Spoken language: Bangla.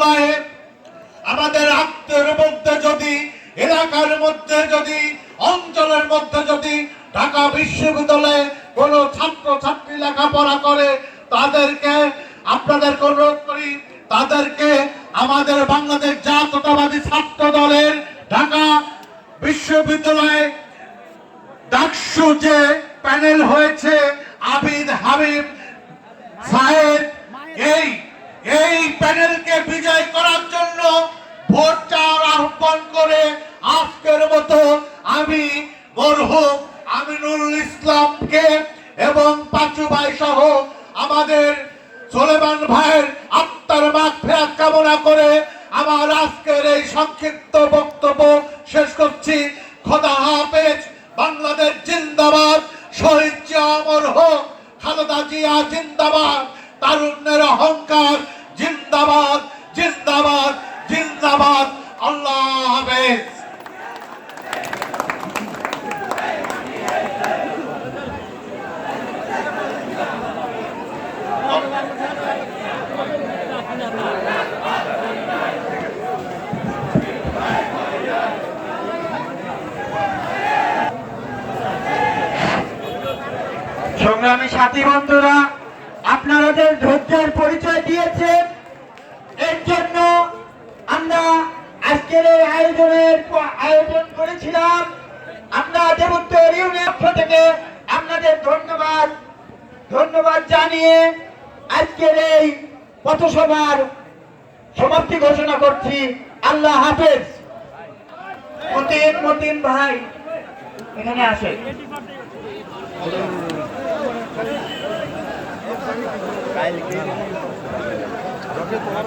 বিশ্ববিদ্যালয়ে আমাদের আত্মের মধ্যে যদি, এলাকার মধ্যে যদি, অঞ্চলের মধ্যে যদি ঢাকা বিশ্ববিদ্যালয়ে কোন ছাত্র ছাত্রী লেখাপড়া করে, তাদেরকে আপনাদেরকে অনুরোধ করি, তাদেরকে আমাদের বাংলাদেশ জাতীয়তাবাদী ছাত্র দলের ঢাকা বিশ্ববিদ্যালয়ে ডাকসু যে প্যানেল হয়েছে আবিদ হাবিব সাহেব, এই প্যানেলকে বিজয় করার জন্য ভোট চাওয়ার আহ্বান করে আজকের মতো আমি মরহুম আমিনুল ইসলামকে এবং পাঁচু ভাই সহ আমাদের সুলেমান ভাইয়ের আত্মার মাগফিরাত কামনা করে আমার আজকের এই সংক্ষিপ্ত বক্তব্য শেষ করছি। খোদা হাফেজ। বাংলাদেশ জিন্দাবাদ। শহীদ জিয়া অমর হোক। খালেদা জিয়া জিন্দাবাদ। তারুণ্যের অহংকার জিন্দাবাদ, জিন্দাবাদ, জিন্দাবাদ। আল্লাহ হাফেজ। সংগ্রামী সাথী বন্ধুরা, আপনারা যে ধৈর্যের পরিচয় দিয়েছেন, এর জন্য আমরা আজকের এই আয়োজন করেছিলাম। আমরা দেবোত্তর ইউনিয়ন পক্ষ থেকে আপনাদের ধন্যবাদ জানিয়ে আজকের এই পথসভার সমাপ্তি ঘোষণা করছি। আল্লাহ হাফেজ। মতিন ভাই এখানে আসে। তোমার